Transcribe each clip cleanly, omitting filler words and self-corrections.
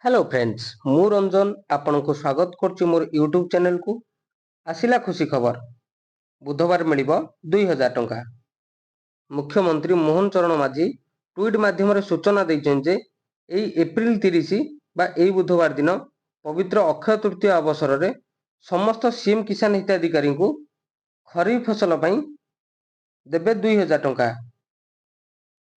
Hello friends मु रंजन आपण को स्वागत करछु मोर यूट्यूब चैनल को। आसिला खुशी खबर बुधवार मिलिबो 2000 टंका। मुख्यमंत्री मोहन चरण माझी ट्वीट माध्यम सूचना दैछन जे एई एप्रिल 30 बा एई बुधवार दिन पवित्र अक्षय तृतीया अवसर रे समस्त सीएम किसान हिताधिकारी को खरीफ फसल पई देबे 2000 टंका।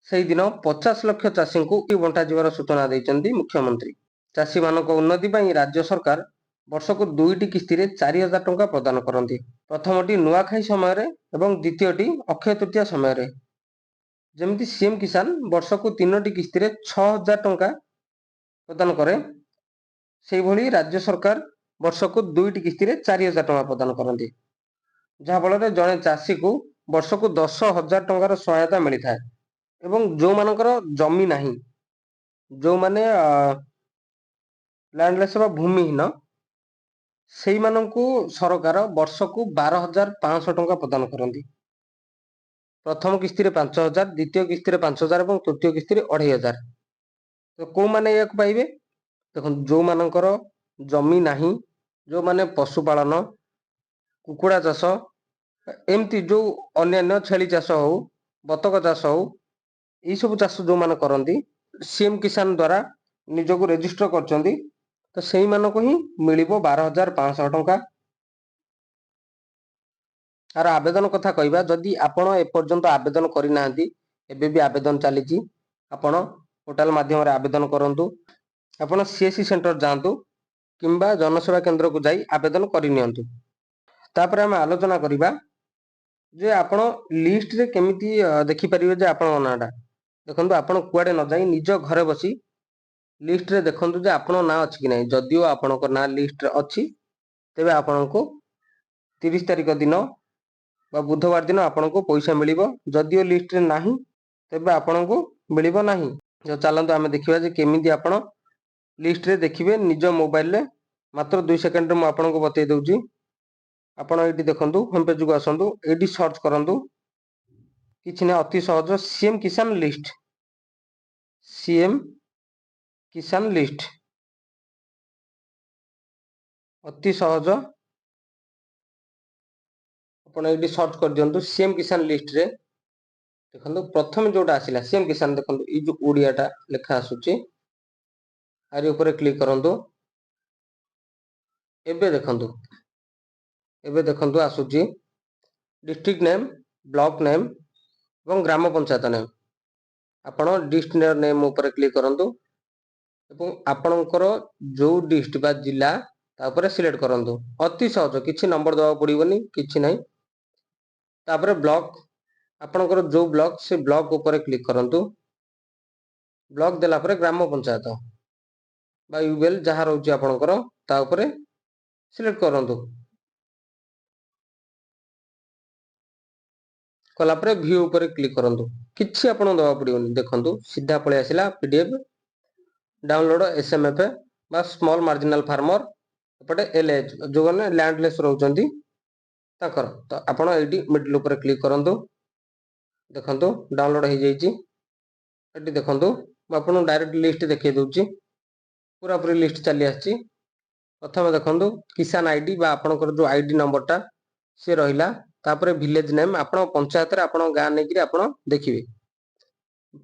सेही दिन 50 लाख चाषी को बंटा जिवार सूचना दैछन्ती मुख्यमंत्री। चाषी मानक उन्नति ପାଇଁ राज्य सरकार वर्षक दुईटी किस्ती रे 4000 टंका प्रदान करती। प्रथमटी नुआखाई समय एवं द्वितीयटी अक्षय तृतीया समय। जमिति सीएम किसान वर्षक तीनोटी किस्ती रे 6000 टंका प्रदान करे, सेही भली राज्य सरकार वर्षक दुईटी किस्ती रे 4000 टंका प्रदान करती। जहा फल जड़े चाषी को वर्षक 10,000 टंकार सहायता मिलता है। एवं जो मानकर जमी नहीं, जो माने लैंडलेस बा भूमिहीन सेई माननकु सरकार वर्षकु 12,500 टंका प्रदान करती। प्रथम किस्ती रे 5,000, द्वितीय किस्ती रे 5,000 और तृतीय किस्ती रे 2,500। तो को माने या पाइबे देखो, जो मानकर जमी नहीं, जो माने पशुपालन कुकुड़ा चाष एमती जो अन्य छेली चाष हो बतक चाष हो यही सब चाष जो माने करती सीएम किसान द्वारा निजको रेजिस्टर करचंदी, तो सेही मानको ही मिलिबो 12,500 टंका। आर आवेदन कथा कहबा, जदि आपण एपर्यंत आवेदन करि नाहंती एबे भी आवेदन चलीची, आपण पोर्टल माध्यम रे आवेदन करंतु। आपण सीएससी सेंटर जांतु किंबा जनसेवा केंद्र को जाई आवेदन करि नियंतु। तापर हम आलोचना करिबा जे आपण लिस्ट रे केमिति देखि परिबे जे आपण नाटा। देखंतु आपण कुआडे न जाई निज घरे बसी लिस्ट रे देखंतु जे आपण ना अछि कि नै। जदियो आपणक ना लिस्ट रे अछि तेबे आपणको 30 तारिख दिन बा बुधवार दिन आपणको पैसा मिलिबो। जदियो लिस्ट रे नाही तेबे आपणको मिलिबो नाही। जो चलंतु आमे देखिबा जे केमिति आपण लिस्ट रे देखिबे निज मोबाइल रे। मात्र 2 सेकंड रे म आपणको बतै दउची। आपण एठी देखंतु होम पेज को आसंतु, एठी सर्च करंतु किछि ना अति सहज सीएम किसान लिस्ट, सीएम किसान लिस्ट अति सहज आपण एठी सर्च कर दियंतु। सीएम किसान लिस्ट रे देखंतु प्रथम जोटा आसिला सीएम किसान, देखंतु ई जो ओडियाटा लेखा आसुची आरी ऊपर क्लिक करंतु। एबे देखंतु आसुची डिस्ट्रिक्ट नेम, ब्लॉक नेम एवं ग्राम पंचायत नेम। आपण डिस्ट्रिक्ट नेम ऊपर क्लिक करंतु एवं आपणकर जो डिस्ट्रिक्ट बा जिला ता ऊपर सिलेक्ट करंतु। अति सहज, किछि नंबर दवा पड़िबोनी, किछि नै। तापर ब्लॉक, आपणकर जो ब्लॉक से ब्लॉक ऊपर क्लिक करंतु। ब्लॉक देला परे ग्राम पंचायत बा यूबेल जहा रहउची आपणकर ता ऊपर सिलेक्ट करंतु। कला परे व्यू ऊपर क्लिक करंतु। किछि आपण दवा पड़िबोनी, देखंतु सीधा पळे आसिला पीडीएफ डाउनलोड एसएमएफ बा स्मॉल मार्जिनल फार्मर एपटे एलएच जो माने लैंडलेस रहउचंती ताकर। तो आपण एडी मिडल ऊपर क्लिक करंतु। देखंतु डाउनलोड हो जाईची। एटी देखंतु म आपन डायरेक्ट लिस्ट देखै दउची। पूरा पूरी लिस्ट चली आछि। प्रथम देखंतु किसान आईडी बा आपनकर जो आईडी नंबरटा से रहिला। तापर विलेज नेम, आपण पंचायत रे आपण गां नै कि आपण देखिबे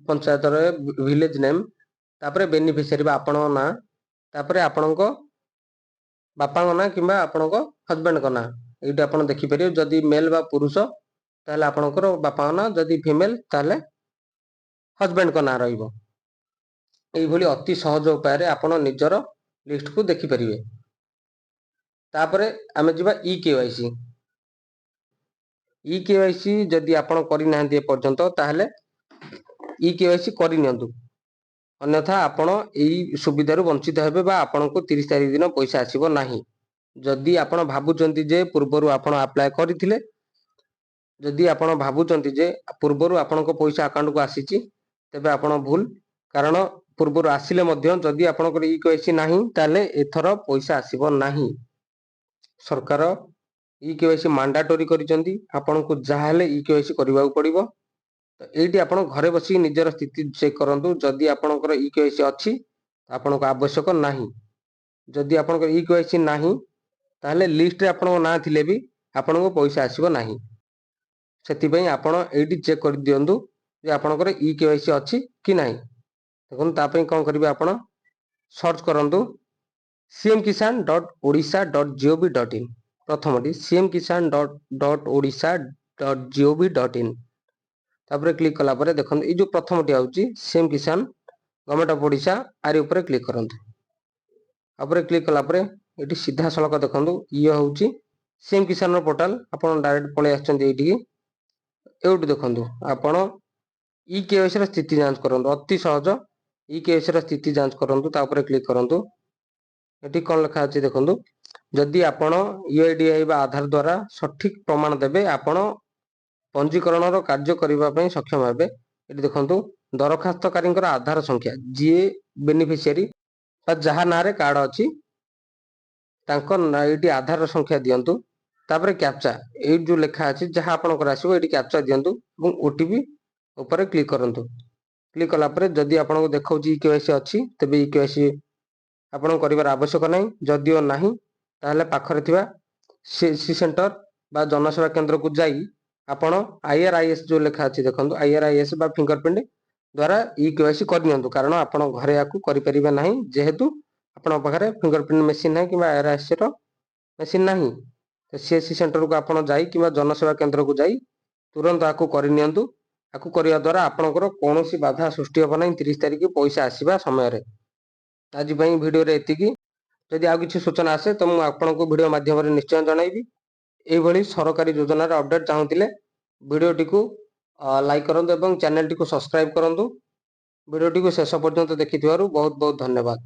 पंचायत रे विलेज नेम। तापर बेनिफिशियरी बा आपण ना, तापर आपणको बापा ना किबा आपणको हस्बैंड को ना एटी आपण देखि परियो। जदि मेल बा पुरुष ताले आपणकर बापा ना, जदि फीमेल ताले हस्बैंड को ना रहिबो। एई भली अति सहज उपाय रे आपण निजर लिस्ट को देखि परिबे। तापरे आमे जिबा ई केवाईसी। ई केवाईसी जदि आपण करि नाहंती ए पर्यंत ताले ई केवाईसी करि नियंतु, अन्यथा आपण एई सुविधा रु वंचित हेबे बा आपनको 30 तारिख दिन पैसा आसीबो नाही। जदि आपण भाबुचंती जे पूर्वरु आपण अप्लाई करिथिले, जदि आपण भाबुचंती जे पूर्वरु आपनको पैसा अकाउंट को आसीची तेबे आपण भूल। कारण पूर्वरु आसिले मध्य जदि आपनकर ई केवाईसी नाही ताले एथर पैसा आसीबो नाही। सरकार ई केवाईसी मैंडेटरी करिसंती, आपनको जाहाले ई केवाईसी करबाउ पड़िबो। तो एठी आपण घरे बसी निजर स्थिति चेक करंतु। जदि आपनकर ई केवाईसी अछि ଆପଣଙ୍କୁ ଆବଶ୍ୟକ ନାହିଁ। ଯଦି ଆପଣଙ୍କର ଇକେୱାଇସି ନାହିଁ ତାହେଲେ ଲିଷ୍ଟରେ ଆପଣଙ୍କ ନାଁ ଥିଲେ ବି ଆପଣଙ୍କୁ ପଇସା ଆସିବ ନାହିଁ। ସେଥିପାଇଁ ଆପଣ ଏଇଠି ଚେକ୍ କରିଦିଅନ୍ତୁ ଯେ ଆପଣଙ୍କର ଇକେୱାଇସି ଅଛି କି ନାହିଁ। ଦେଖନ୍ତୁ ତା ପାଇଁ କ'ଣ କରିବେ, ଆପଣ ସର୍ଚ୍ଚ କରନ୍ତୁ cmkisan.odisha.gov.in। ପ୍ରଥମଟି cmkisan.odisha.gov.in। ତାପରେ କ୍ଲିକ୍ କଲା ପରେ ଦେଖନ୍ତୁ ଏଇ ଯୋଉ ପ୍ରଥମଟି ଆଉଛି CM Kisan government of Odisha, ଆରି ଉପରେ କ୍ଲିକ୍ କରନ୍ତୁ। ତାପରେ କ୍ଲିକ୍ କଲା ପରେ ଏଠି ସିଧାସଳଖ ଦେଖନ୍ତୁ ଇଏ ହେଉଛି ସିଏମ୍ କିଷାନର ପୋର୍ଟାଲ। ଆପଣ ଡାଇରେକ୍ଟ ପଳେଇ ଆସିଛନ୍ତି ଏଇଠିକି। ଏଇଠୁ ଦେଖନ୍ତୁ ଆପଣ ଇକେୱାଇସିର ସ୍ଥିତି ଯାଞ୍ଚ କରନ୍ତୁ। ଅତି ସହଜ, ଇକେୱାଇସିର ସ୍ଥିତି ଯାଞ୍ଚ କରନ୍ତୁ। ତାପରେ କ୍ଲିକ୍ କରନ୍ତୁ। ଏଠି କ'ଣ ଲେଖା ଅଛି ଦେଖନ୍ତୁ, ଯଦି ଆପଣ ୟୁଆଇଡିଆଇ ବା ଆଧାର ଦ୍ୱାରା ସଠିକ ପ୍ରମାଣ ଦେବେ ଆପଣ ପଞ୍ଜୀକରଣର କାର୍ଯ୍ୟ କରିବା ପାଇଁ ସକ୍ଷମ ହେବେ। ଏଠି ଦେଖନ୍ତୁ ଦରଖାସ୍ତକାରୀଙ୍କର ଆଧାର ସଂଖ୍ୟା, ଯିଏ ବେନିଫିସିଆରୀ ବା ଯାହା ନାଁରେ କାର୍ଡ ଅଛି ତାଙ୍କ ଏଇଠି ଆଧାର ସଂଖ୍ୟା ଦିଅନ୍ତୁ। ତାପରେ କ୍ୟାପଚା, ଏଇଠି ଯୋଉ ଲେଖା ଅଛି ଯାହା ଆପଣଙ୍କର ଆସିବ ଏଇଠି କ୍ୟାପଚା ଦିଅନ୍ତୁ ଏବଂ ଓଟିପି ଉପରେ କ୍ଲିକ୍ କରନ୍ତୁ। କ୍ଲିକ୍ କଲା ପରେ ଯଦି ଆପଣଙ୍କୁ ଦେଖାଉଛି ଇକେୱାଇସି ଅଛି ତେବେ ଇକେୱାଇସି ଆପଣଙ୍କୁ କରିବାର ଆବଶ୍ୟକ ନାହିଁ। ଯଦିଓ ନାହିଁ ତାହେଲେ ପାଖରେ ଥିବା ସିଏସି ସେଣ୍ଟର ବା ଜନସେବା କେନ୍ଦ୍ରକୁ ଯାଇ ଆପଣ IRIS ଯୋଉ ଲେଖା ଅଛି ଦେଖନ୍ତୁ IRIS ବା ଫିଙ୍ଗରପ୍ରିଣ୍ଟ ଦ୍ୱାରା ଇକେୱାଇସି କରିନିଅନ୍ତୁ। କାରଣ ଆପଣ ଘରେ ୟାକୁ କରିପାରିବେ ନାହିଁ, ଯେହେତୁ ଆପଣଙ୍କ ପାଖରେ ଫିଙ୍ଗରପ୍ରିଣ୍ଟ ମେସିନ୍ ନାହିଁ କିମ୍ବା IRISର ମେସିନ୍ ନାହିଁ। ସିଏସି ସେଣ୍ଟରକୁ ଆପଣ ଯାଇ କିମ୍ବା ଜନସେବା କେନ୍ଦ୍ରକୁ ଯାଇ ତୁରନ୍ତ ଆକୁ କରିନିଅନ୍ତୁ। ଆକୁ କରିବା ଦ୍ୱାରା ଆପଣଙ୍କର କୌଣସି ବାଧା ସୃଷ୍ଟି ହେବ ନାହିଁ 30 ତାରିଖ ପଇସା ଆସିବା ସମୟରେ। ଆଜି ପାଇଁ ଭିଡ଼ିଓରେ ଏତିକି। ଯଦି ଆଉ କିଛି ସୂଚନା ଆସେ ତ ମୁଁ ଆପଣଙ୍କୁ ଭିଡ଼ିଓ ମାଧ୍ୟମରେ ନିଶ୍ଚୟ ଜଣାଇବି। ଏଇଭଳି ସରକାରୀ ଯୋଜନାର ଅପଡେଟ୍ ଚାହୁଁଥିଲେ ଭିଡ଼ିଓଟିକୁ ଲାଇକ୍ କରନ୍ତୁ ଏବଂ ଚ୍ୟାନେଲଟିକୁ ସବସ୍କ୍ରାଇବ୍ କରନ୍ତୁ। ଭିଡ଼ିଓଟିକୁ ଶେଷ ପର୍ଯ୍ୟନ୍ତ ଦେଖିଥିବାରୁ ବହୁତ ବହୁତ ଧନ୍ୟବାଦ।